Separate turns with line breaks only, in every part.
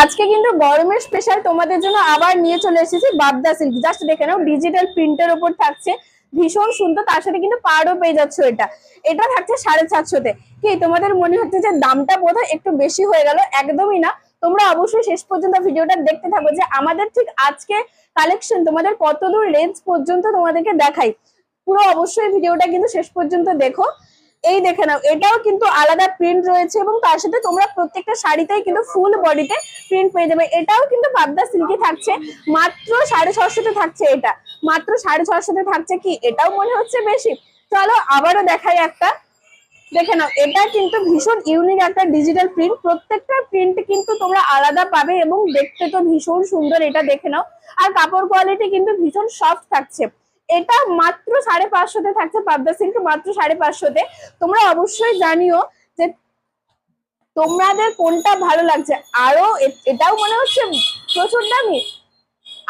আজকে কিন্তু গরমের স্পেশাল তোমাদের জন্য আবার নিয়ে চলে এসেছি বাবদা সিল্ক। জাস্ট দেখে নাও, ডিজিটাল প্রিন্টের উপর থাকছে, ভীষণ সুন্দর। তার সাথে কিন্তু পাড়ও পেয়ে যাচ্ছে। এটা এটা থাকছে 750-তে। কি তোমাদের মনে হচ্ছে যে দামটা বোধহয় একটু বেশি হয়ে গেল? একদমই না। তোমরা অবশ্যই শেষ পর্যন্ত ভিডিওটা দেখতে থাকো যে আমাদের ঠিক আজকে কালেকশন তোমাদের কতদূর রেঞ্জ পর্যন্ত তোমাদেরকে দেখাই। পুরো অবশ্যই ভিডিওটা কিন্তু শেষ পর্যন্ত দেখো। এই দেখে নাও, এটাও কিন্তু আলাদা প্রিন্ট রয়েছে এবং তার সাথে তোমরা প্রত্যেকটা শাড়িতেই কিন্তু ফুল বডিতে প্রিন্ট পেয়ে যাবে। এটাও কিন্তু পাবদা সিল্কি থাকছে, মাত্র 650-তে থাকছে। এটা মাত্র 650-তে থাকছে। কি এটাও মনে হচ্ছে বেশি? চলো আবারও দেখাই একটা। দেখে নাও, এটা কিন্তু ভীষণ ইউনিক একটা ডিজিটাল প্রিন্ট। প্রত্যেকটা প্রিন্ট কিন্তু তোমরা আলাদা পাবে এবং দেখতে তো ভীষণ সুন্দর। এটা দেখে নাও, আর কাপড় কোয়ালিটি কিন্তু ভীষণ সফট থাকছে। এটা মাত্র 550-তে থাকছে। পাবদা সিল্ক মাত্র 550-তে। তোমরা অবশ্যই জানিও যে তোমাদের কোনটা ভালো লাগছে। আরো এটাও মনে হচ্ছে প্রচুর দামি।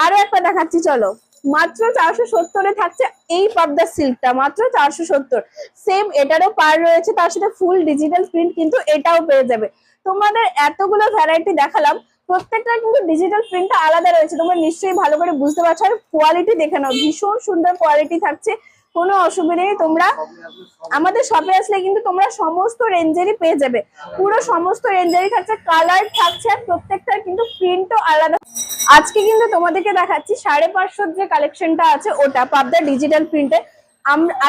আরো একটা দেখাচ্ছি, চলো। মাত্র 470-এ থাকছে এই পাবদা সিল্কটা, মাত্র 470। সেম এটারও পার রয়েছে, তার সাথে ফুল ডিজিটাল প্রিন্ট কিন্তু এটাও পেয়ে যাবে। তোমাদের এতগুলো ভ্যারাইটি দেখালাম, প্রত্যেকটা কিন্তু ডিজিটাল প্রিন্টটা আলাদা রয়েছে। তোমরা নিশ্চয়ই ভালো করে বুঝতে পারছো। আর কোয়ালিটি দেখে নাও, ভীষণ সুন্দর কোয়ালিটি থাকছে, কোনো অসুবিধা নেই। তোমরা আমাদের শপে আসলে কিন্তু তোমরা সমস্ত রেঞ্জেরই পেয়ে যাবে। পুরো সমস্ত রেঞ্জেরই থাকছে, কালার থাকছে, আর প্রত্যেকটার কিন্তু প্রিন্টও আলাদা। আজকে কিন্তু তোমাদেরকে দেখাচ্ছি 550 যে কালেকশনটা আছে, ওটা পাবদা ডিজিটাল প্রিন্টে।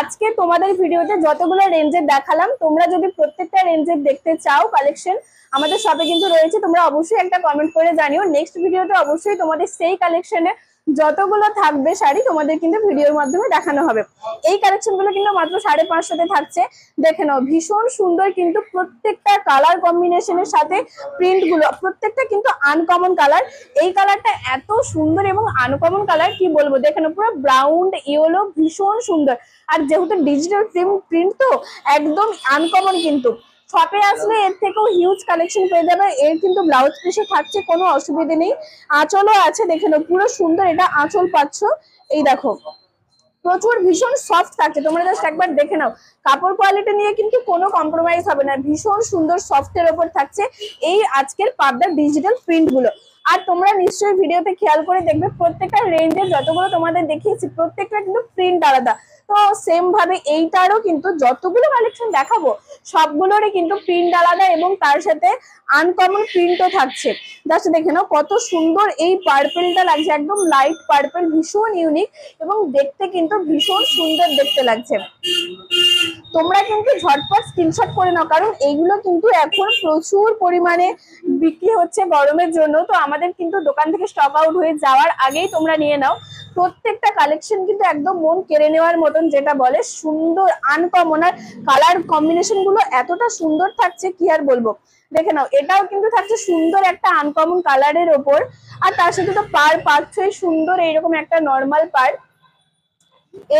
আজকে তোমাদের ভিডিওতে যতগুলো রেঞ্জের দেখালাম, তোমরা যদি প্রত্যেকটা রেঞ্জের দেখতে চাও কালেকশন, আমাদের শপে কিন্তু রয়েছে। তোমরা অবশ্যই একটা কমেন্ট করে জানিও। নেক্সট ভিডিওতে অবশ্যই তোমাদের সেই কালেকশনে যতগুলো থাকবে শাড়ি তোমাদের কিন্তু ভিডিওর মাধ্যমে দেখানো হবে। এই কালেকশন গুলো কিন্তু মাত্র 550-তে থাকছে। দেখে নাও, ভীষণ সুন্দর কিন্তু প্রত্যেকটা কালার কম্বিনেশনের সাথে প্রিন্ট গুলো, প্রত্যেকটা কিন্তু আনকমন কালার। এই কালারটা এত সুন্দর এবং আনকমন কালার, কি বলবো। দেখে নাও, পুরো ব্রাউন ইয়েলো, ভীষণ সুন্দর। আর যেহেতু ডিজিটাল প্রিন্ট তো একদম আনকমন। কিন্তু শপে আসলে এর থেকেও হিউজ কালেকশন পেয়ে যাবে। এর কিন্তু ব্লাউজ পিসে থাকছে, কোনো অসুবিধা নেই। আঁচলও আছে, দেখে নাও, পুরো সুন্দর। এটা আঁচল পাচ্ছ, এই দেখো, প্রচুর ভীষণ সফট থাকছে। তোমরা জাস্ট একবার দেখে নাও, কাপড় কোয়ালিটি নিয়ে কিন্তু কোনো কম্প্রোমাইজ হবে না। ভীষণ সুন্দর সফটের ওপর থাকছে এই আজকের পাবদার ডিজিটাল প্রিন্ট গুলো। আর তোমরা নিশ্চয়ই ভিডিওতে খেয়াল করে দেখবে, প্রত্যেকটা রেঞ্জের যতগুলো তোমাদের দেখিয়েছি প্রত্যেকটা কিন্তু প্রিন্ট আলাদা। তো সেম ভাবে এইটারও কিন্তু যতগুলো কালেকশন দেখাবো সবগুলোরই কিন্তু প্রিন্ট আলাদা এবং তার সাথে আনকমন প্রিন্টও থাকছে। জাস্ট দেখে নাও কত সুন্দর এই পার্পেলটা লাগছে, একদম লাইট পার্পেল, ভীষণ ইউনিক এবং দেখতে কিন্তু ভীষণ সুন্দর দেখতে লাগছে। তোমরা কিন্তু ঝটপট স্ক্রিনশট করে নাও, কারণ এইগুলো কিন্তু এখন প্রচুর পরিমাণে বিক্রি হচ্ছে গরমের জন্য। তো আমাদের কিন্তু দোকান থেকে স্টক আউট হয়ে যাওয়ার আগেই তোমরা নিয়ে নাও। প্রত্যেকটা কালেকশন কিন্তু একদম মন কেড়ে নেওয়ার মতন, যেটা বলে সুন্দর আনকমন। আর কালার কম্বিনেশন গুলো এতটা সুন্দর থাকছে, কি আর বলবো। দেখে নাও, এটাও কিন্তু থাকছে সুন্দর একটা আনকমন কালারের ওপর। আর তার সাথে তো পার পাচ্ছই সুন্দর এইরকম একটা নর্মাল পার।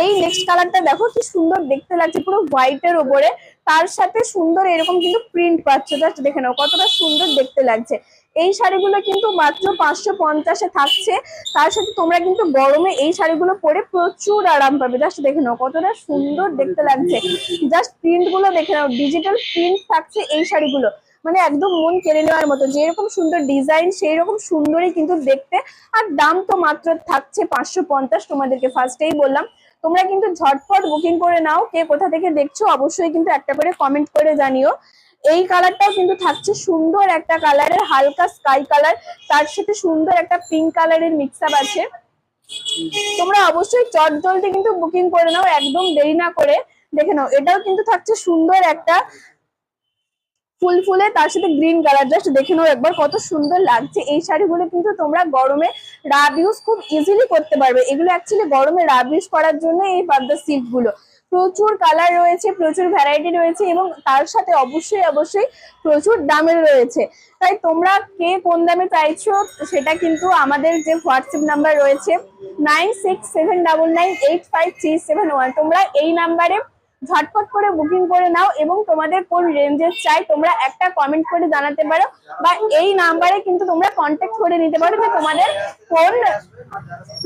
এই নেক্সট কালারটা দেখো কি সুন্দর দেখতে লাগছে, পুরো হোয়াইটের উপরে, তার সাথে সুন্দর এরকম কিন্তু প্রিন্ট পাচ্ছ। জাস্ট দেখে নাও কতটা সুন্দর দেখতে লাগছে। এই শাড়িগুলো কিন্তু মাত্র 550-এ থাকছে। তার সাথে তোমরা কিন্তু গরমে এই শাড়িগুলো পরে প্রচুর আরাম পাবে। জাস্ট দেখে নাও কতটা সুন্দর দেখতে লাগছে। জাস্ট প্রিন্ট গুলো দেখে নাও, ডিজিটাল প্রিন্ট থাকছে এই শাড়িগুলো, মানে একদম মন কেড়ে নেওয়ার মতো। যেরকম সুন্দর ডিজাইন সেই রকম সুন্দরই কিন্তু দেখতে। আর দাম তো মাত্র থাকছে 550। তোমাদেরকে ফার্স্টেই বললাম, তোমরা কিন্তু ঝটপট বুকিং করে নাও। কে কোথা থেকে দেখছো অবশ্যই কিন্তু একটা করে কমেন্ট করে জানিও। এই কালারটাও কিন্তু থাকছে সুন্দর একটা কালারের, হালকা স্কাই কালার, তার সাথে সুন্দর একটা পিঙ্ক কালারের মিক্স আপ আছে। তোমরা অবশ্যই চট জলদি কিন্তু বুকিং করে নাও, একদম দেরি না করে। দেখে নাও, এটাও কিন্তু থাকছে সুন্দর একটা ফুল ফুলে, তার সাথে গ্রিন কালার। জাস্ট দেখে নাও একবার কত সুন্দর লাগছে। এই শাড়িগুলো কিন্তু তোমরা গরমে রাব ইউজ খুব ইজিলি করতে পারবে। এগুলো অ্যাকচুয়ালি গরমে রাব ইউজ করার জন্য এই পাবদা সিল্ক গুলো। প্রচুর কালার রয়েছে, প্রচুর ভ্যারাইটি রয়েছে এবং তার সাথে অবশ্যই অবশ্যই প্রচুর দামের রয়েছে। তাই তোমরা কে কোন দামে চাইছো সেটা কিন্তু আমাদের যে হোয়াটসঅ্যাপ নাম্বার রয়েছে 9679985371, তোমরা এই নাম্বারে ঝটপট করে বুকিং করে নাও এবং তোমাদের কোন রেঞ্জের চাই তোমরা একটা কমেন্ট করে জানাতে পারো, বা এই নাম্বারে কিন্তু তোমরা কন্ট্যাক্ট করে নিতে পারো যে তোমাদের কোন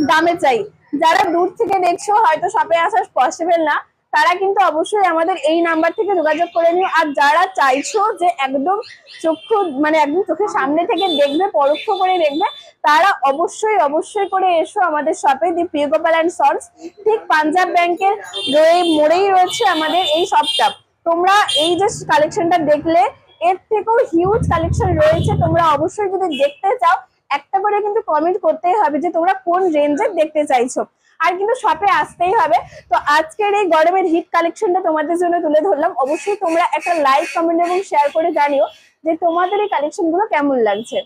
দামে চাই। যারা দূর থেকে দেখছো, হয়তো শপে আসা পসিবল না, তারা কিন্তু অবশ্যই আমাদের এই নাম্বার থেকে যোগাযোগ করে নিও। আর যারা চাইছো যে একদম চক্ষু মানে একদম চোখের সামনে থেকে দেখবে, পরোক্ষ করে দেখবে, তারা অবশ্যই অবশ্যই করে এসো আমাদের শপে, দি প্রিয় গোপাল অ্যান্ড সন্স। ঠিক পাঞ্জাব ব্যাংকের মোড়েই রয়েছে আমাদের এই শপটা। তোমরা এই যে কালেকশনটা দেখলে, এর থেকেও হিউজ কালেকশন রয়েছে। তোমরা অবশ্যই যদি দেখতে চাও, একটা করে কিন্তু কমেন্ট করতেই হবে যে তোমরা কোন রেঞ্জের দেখতে চাইছো, আর কিন্তু শপে আসতেই হবে। তো আজকের এই গরমের হিট কালেকশনটা তোমাদের জন্য তুলে ধরলাম। অবশ্যই তোমরা একটা লাইক, কমেন্ট এবং শেয়ার করে জানিও যে তোমাদের এই কালেকশন গুলো কেমন লাগছে।